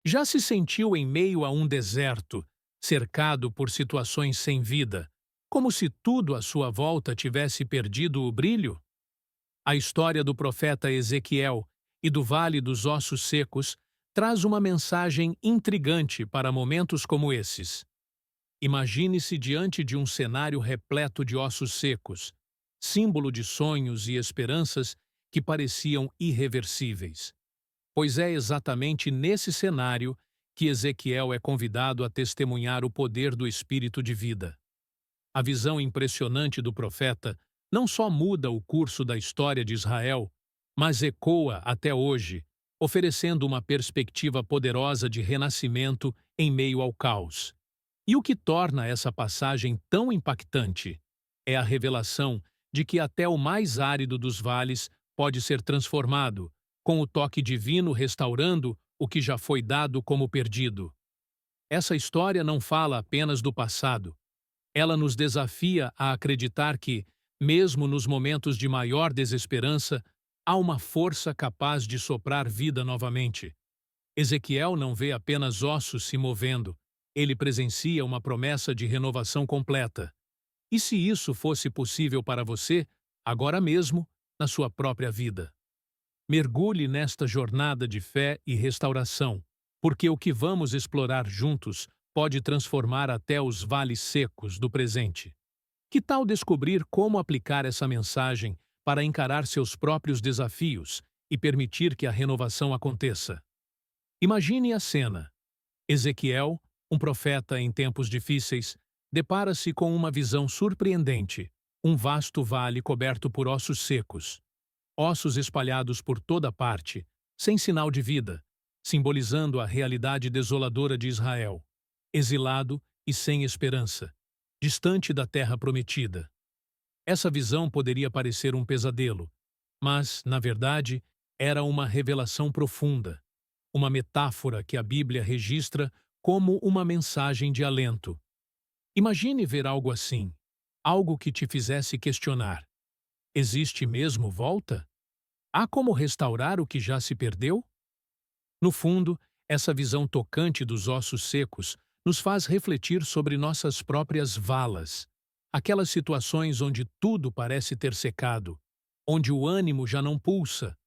Já se sentiu em meio a um deserto, cercado por situações sem vida, como se tudo à sua volta tivesse perdido o brilho? A história do profeta Ezequiel e do Vale dos Ossos Secos traz uma mensagem intrigante para momentos como esses. Imagine-se diante de um cenário repleto de ossos secos, símbolo de sonhos e esperanças que pareciam irreversíveis. Pois é exatamente nesse cenário que Ezequiel é convidado a testemunhar o poder do Espírito de vida. A visão impressionante do profeta não só muda o curso da história de Israel, mas ecoa até hoje, oferecendo uma perspectiva poderosa de renascimento em meio ao caos. E o que torna essa passagem tão impactante é a revelação de que até o mais árido dos vales pode ser transformado, com o toque divino restaurando o que já foi dado como perdido. Essa história não fala apenas do passado. Ela nos desafia a acreditar que, mesmo nos momentos de maior desesperança, há uma força capaz de soprar vida novamente. Ezequiel não vê apenas ossos se movendo, ele presencia uma promessa de renovação completa. E se isso fosse possível para você, agora mesmo, na sua própria vida? Mergulhe nesta jornada de fé e restauração, porque o que vamos explorar juntos pode transformar até os vales secos do presente. Que tal descobrir como aplicar essa mensagem para encarar seus próprios desafios e permitir que a renovação aconteça? Imagine a cena. Ezequiel, um profeta em tempos difíceis, depara-se com uma visão surpreendente: um vasto vale coberto por ossos secos. Ossos espalhados por toda parte, sem sinal de vida, simbolizando a realidade desoladora de Israel, exilado e sem esperança, distante da terra prometida. Essa visão poderia parecer um pesadelo, mas, na verdade, era uma revelação profunda, uma metáfora que a Bíblia registra como uma mensagem de alento. Imagine ver algo assim, algo que te fizesse questionar: existe mesmo volta? Há como restaurar o que já se perdeu? No fundo, essa visão tocante dos ossos secos nos faz refletir sobre nossas próprias valas, aquelas situações onde tudo parece ter secado, onde o ânimo já não pulsa,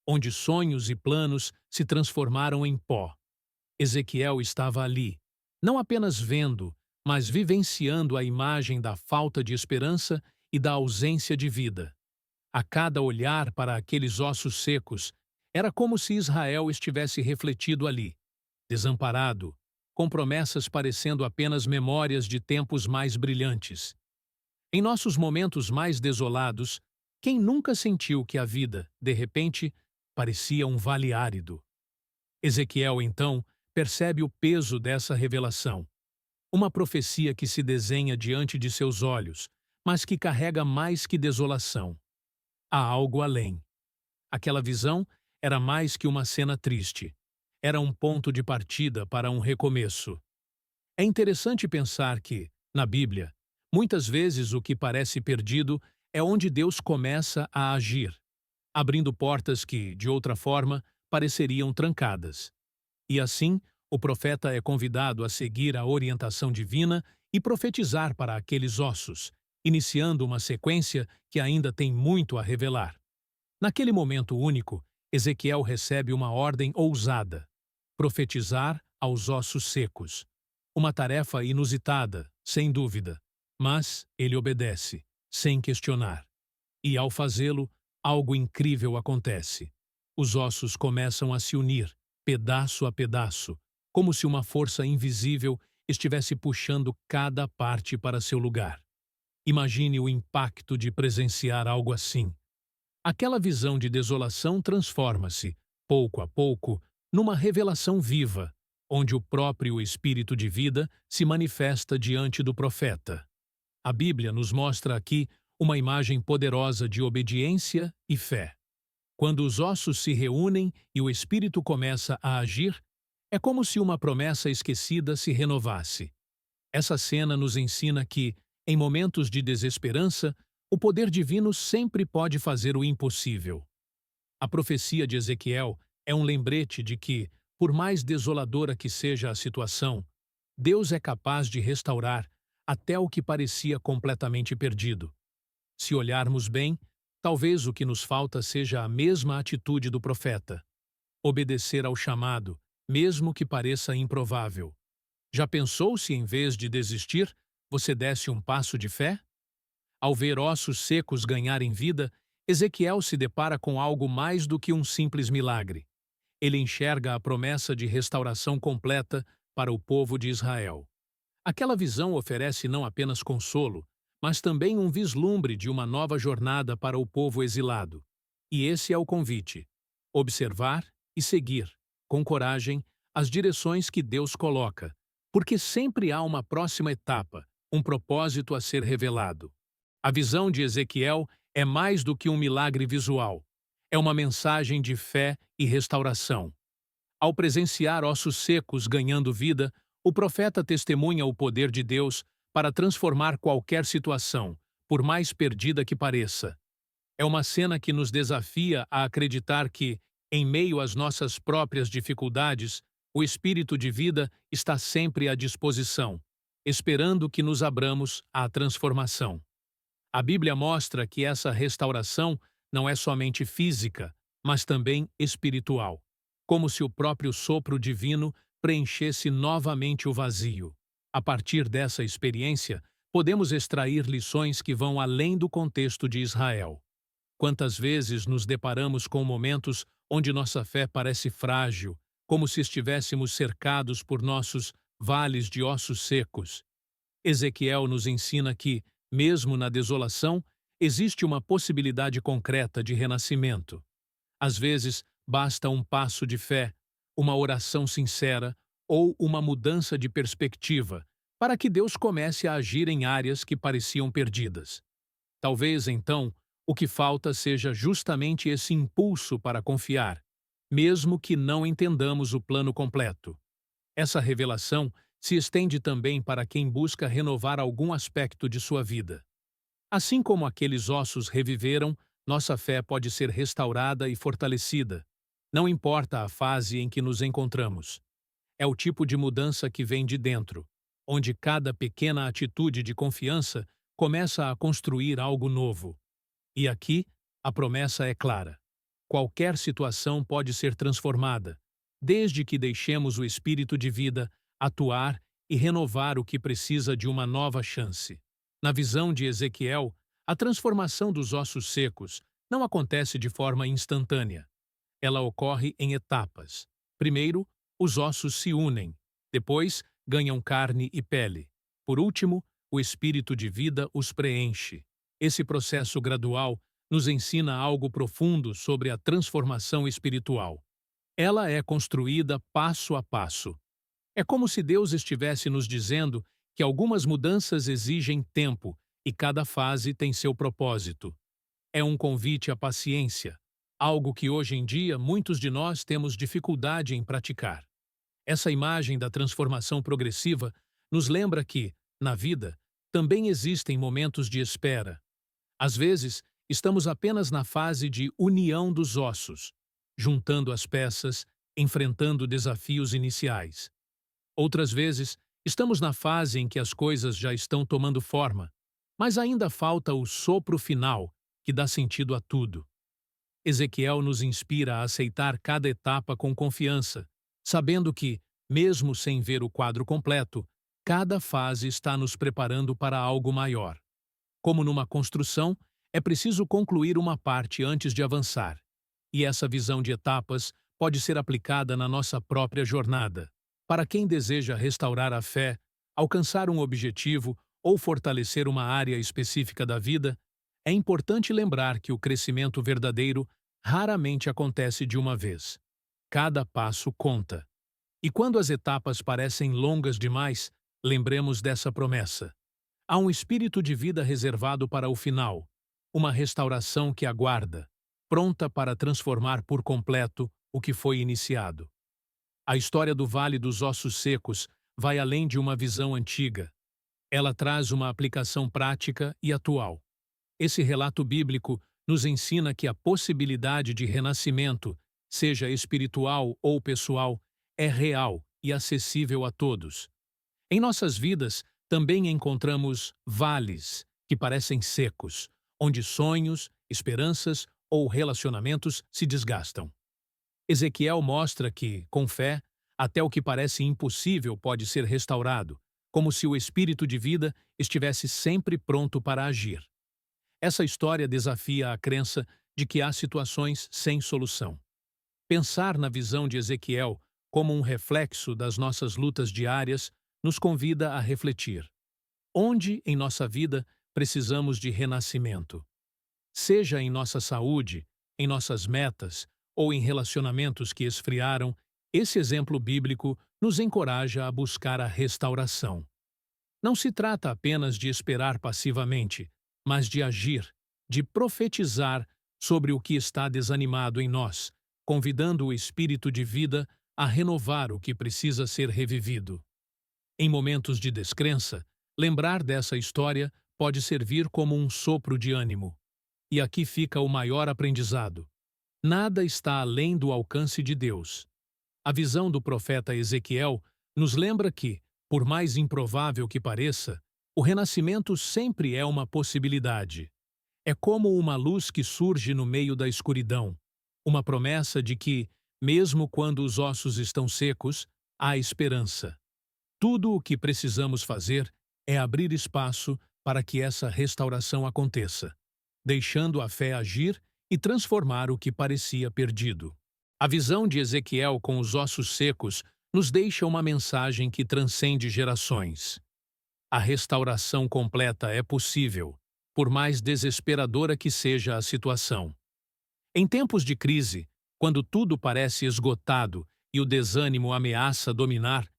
onde sonhos e planos se transformaram em pó. Ezequiel estava ali, não apenas vendo, mas vivenciando a imagem da falta de esperança e da ausência de vida. A cada olhar para aqueles ossos secos, era como se Israel estivesse refletido ali, desamparado, com promessas parecendo apenas memórias de tempos mais brilhantes. Em nossos momentos mais desolados, quem nunca sentiu que a vida, de repente, parecia um vale árido? Ezequiel, então, percebe o peso dessa revelação. Uma profecia que se desenha diante de seus olhos, mas que carrega mais que desolação. Há algo além. Aquela visão era mais que uma cena triste. Era um ponto de partida para um recomeço. É interessante pensar que, na Bíblia, muitas vezes o que parece perdido é onde Deus começa a agir, abrindo portas que, de outra forma, pareceriam trancadas. E assim, o profeta é convidado a seguir a orientação divina e profetizar para aqueles ossos, iniciando uma sequência que ainda tem muito a revelar. Naquele momento único, Ezequiel recebe uma ordem ousada: profetizar aos ossos secos. Uma tarefa inusitada, sem dúvida, mas ele obedece, sem questionar. E ao fazê-lo, algo incrível acontece. Os ossos começam a se unir, pedaço a pedaço, como se uma força invisível estivesse puxando cada parte para seu lugar. Imagine o impacto de presenciar algo assim. Aquela visão de desolação transforma-se, pouco a pouco, numa revelação viva, onde o próprio Espírito de vida se manifesta diante do profeta. A Bíblia nos mostra aqui uma imagem poderosa de obediência e fé. Quando os ossos se reúnem e o Espírito começa a agir, é como se uma promessa esquecida se renovasse. Essa cena nos ensina que, em momentos de desesperança, o poder divino sempre pode fazer o impossível. A profecia de Ezequiel é um lembrete de que, Por mais desoladora que seja a situação, Deus é capaz de restaurar até o que parecia completamente perdido. Se olharmos bem, talvez o que nos falta seja a mesma atitude do profeta: obedecer ao chamado, mesmo que pareça improvável. Já pensou se, em vez de desistir, você desse um passo de fé? Ao ver ossos secos ganharem vida, Ezequiel se depara com algo mais do que um simples milagre. Ele enxerga a promessa de restauração completa para o povo de Israel. Aquela visão oferece não apenas consolo, mas também um vislumbre de uma nova jornada para o povo exilado. E esse é o convite: observar e seguir, com coragem, as direções que Deus coloca, porque sempre há uma próxima etapa, um propósito a ser revelado. A visão de Ezequiel é mais do que um milagre visual. É uma mensagem de fé e restauração. Ao presenciar ossos secos ganhando vida, o profeta testemunha o poder de Deus para transformar qualquer situação, por mais perdida que pareça. É uma cena que nos desafia a acreditar que, em meio às nossas próprias dificuldades, o Espírito de vida está sempre à disposição, esperando que nos abramos à transformação. A Bíblia mostra que essa restauração não é somente física, mas também espiritual, como se o próprio sopro divino preenchesse novamente o vazio. A partir dessa experiência, podemos extrair lições que vão além do contexto de Israel. Quantas vezes nos deparamos com momentos onde nossa fé parece frágil, como se estivéssemos cercados por nossos vales de ossos secos? Ezequiel nos ensina que, mesmo na desolação, existe uma possibilidade concreta de renascimento. Às vezes, basta um passo de fé, uma oração sincera ou uma mudança de perspectiva para que Deus comece a agir em áreas que pareciam perdidas. Talvez, então, o que falta seja justamente esse impulso para confiar, mesmo que não entendamos o plano completo. Essa revelação se estende também para quem busca renovar algum aspecto de sua vida. Assim como aqueles ossos reviveram, nossa fé pode ser restaurada e fortalecida. Não importa a fase em que nos encontramos. É o tipo de mudança que vem de dentro, onde cada pequena atitude de confiança começa a construir algo novo. E aqui, a promessa é clara: qualquer situação pode ser transformada, desde que deixemos o Espírito de vida atuar e renovar o que precisa de uma nova chance. Na visão de Ezequiel, a transformação dos ossos secos não acontece de forma instantânea. Ela ocorre em etapas. Primeiro, os ossos se unem. Depois, ganham carne e pele. Por último, o Espírito de vida os preenche. Esse processo gradual nos ensina algo profundo sobre a transformação espiritual. Ela é construída passo a passo. É como se Deus estivesse nos dizendo que algumas mudanças exigem tempo e cada fase tem seu propósito. É um convite à paciência, algo que hoje em dia muitos de nós temos dificuldade em praticar. Essa imagem da transformação progressiva nos lembra que, na vida, também existem momentos de espera. Às vezes, estamos apenas na fase de união dos ossos, juntando as peças, enfrentando desafios iniciais. Outras vezes, estamos na fase em que as coisas já estão tomando forma, mas ainda falta o sopro final que dá sentido a tudo. Ezequiel nos inspira a aceitar cada etapa com confiança, sabendo que, mesmo sem ver o quadro completo, cada fase está nos preparando para algo maior. Como numa construção, é preciso concluir uma parte antes de avançar. E essa visão de etapas pode ser aplicada na nossa própria jornada. Para quem deseja restaurar a fé, alcançar um objetivo ou fortalecer uma área específica da vida, é importante lembrar que o crescimento verdadeiro raramente acontece de uma vez. Cada passo conta. E quando as etapas parecem longas demais, lembremos dessa promessa. Há um espírito de vida reservado para o final, uma restauração que aguarda, pronta para transformar por completo o que foi iniciado. A história do Vale dos Ossos Secos vai além de uma visão antiga. Ela traz uma aplicação prática e atual. Esse relato bíblico nos ensina que a possibilidade de renascimento, seja espiritual ou pessoal, é real e acessível a todos. Em nossas vidas, também encontramos vales que parecem secos, onde sonhos, esperanças ou relacionamentos se desgastam. Ezequiel mostra que, com fé, até o que parece impossível pode ser restaurado, como se o espírito de vida estivesse sempre pronto para agir. Essa história desafia a crença de que há situações sem solução. Pensar na visão de Ezequiel como um reflexo das nossas lutas diárias nos convida a refletir. Onde em nossa vida precisamos de renascimento? Seja em nossa saúde, em nossas metas ou em relacionamentos que esfriaram, esse exemplo bíblico nos encoraja a buscar a restauração. Não se trata apenas de esperar passivamente, mas de agir, de profetizar sobre o que está desanimado em nós, convidando o espírito de vida a renovar o que precisa ser revivido. Em momentos de descrença, lembrar dessa história pode servir como um sopro de ânimo. E aqui fica o maior aprendizado. Nada está além do alcance de Deus. A visão do profeta Ezequiel nos lembra que, por mais improvável que pareça, o renascimento sempre é uma possibilidade. É como uma luz que surge no meio da escuridão, uma promessa de que, mesmo quando os ossos estão secos, há esperança. Tudo o que precisamos fazer é abrir espaço para que essa restauração aconteça, deixando a fé agir e transformar o que parecia perdido. A visão de Ezequiel com os ossos secos nos deixa uma mensagem que transcende gerações. A restauração completa é possível, por mais desesperadora que seja a situação. Em tempos de crise, quando tudo parece esgotado e o desânimo ameaça dominar,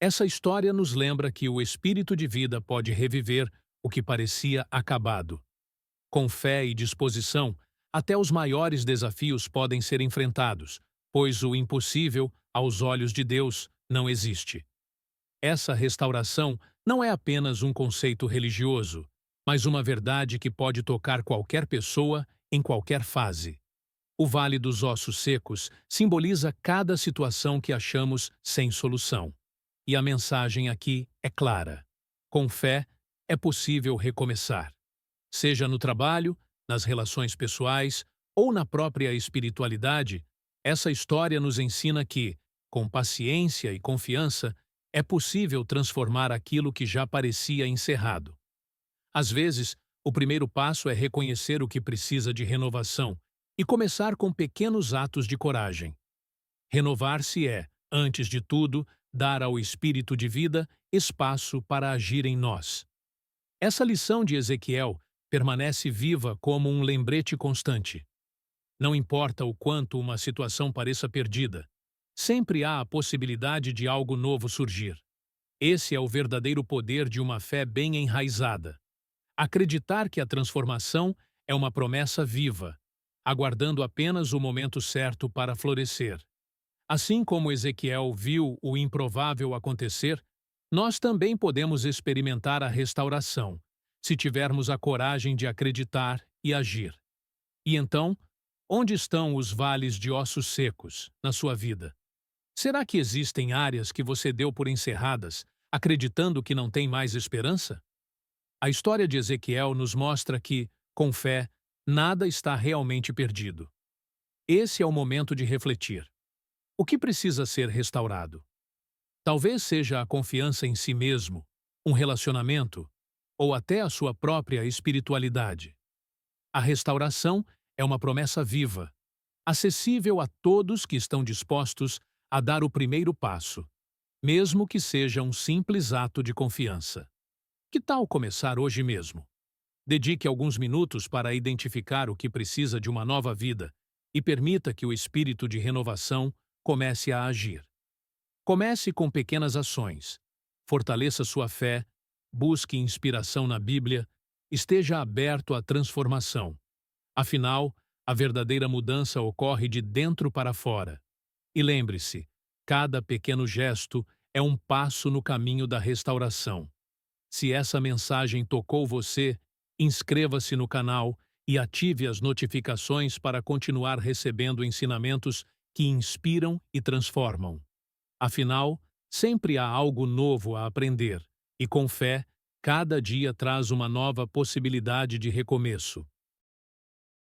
essa história nos lembra que o espírito de vida pode reviver o que parecia acabado. Com fé e disposição, até os maiores desafios podem ser enfrentados, pois o impossível, aos olhos de Deus, não existe. Essa restauração não é apenas um conceito religioso, mas uma verdade que pode tocar qualquer pessoa em qualquer fase. O Vale dos Ossos Secos simboliza cada situação que achamos sem solução. E a mensagem aqui é clara. Com fé, é possível recomeçar. Seja no trabalho, nas relações pessoais ou na própria espiritualidade, essa história nos ensina que, com paciência e confiança, é possível transformar aquilo que já parecia encerrado. Às vezes, o primeiro passo é reconhecer o que precisa de renovação e começar com pequenos atos de coragem. Renovar-se é, antes de tudo, dar ao espírito de vida espaço para agir em nós. Essa lição de Ezequiel permanece viva como um lembrete constante. Não importa o quanto uma situação pareça perdida, sempre há a possibilidade de algo novo surgir. Esse é o verdadeiro poder de uma fé bem enraizada. Acreditar que a transformação é uma promessa viva, aguardando apenas o momento certo para florescer. Assim como Ezequiel viu o improvável acontecer, nós também podemos experimentar a restauração, se tivermos a coragem de acreditar e agir. E então, onde estão os vales de ossos secos na sua vida? Será que existem áreas que você deu por encerradas, acreditando que não tem mais esperança? A história de Ezequiel nos mostra que, com fé, nada está realmente perdido. Esse é o momento de refletir. O que precisa ser restaurado? Talvez seja a confiança em si mesmo, um relacionamento, ou até a sua própria espiritualidade. A restauração é uma promessa viva, acessível a todos que estão dispostos a dar o primeiro passo, mesmo que seja um simples ato de confiança. Que tal começar hoje mesmo? Dedique alguns minutos para identificar o que precisa de uma nova vida e permita que o espírito de renovação comece a agir. Comece com pequenas ações. Fortaleça sua fé, busque inspiração na Bíblia, esteja aberto à transformação. Afinal, a verdadeira mudança ocorre de dentro para fora. E lembre-se, cada pequeno gesto é um passo no caminho da restauração. Se essa mensagem tocou você, inscreva-se no canal e ative as notificações para continuar recebendo ensinamentos que inspiram e transformam. Afinal, sempre há algo novo a aprender, e com fé, cada dia traz uma nova possibilidade de recomeço.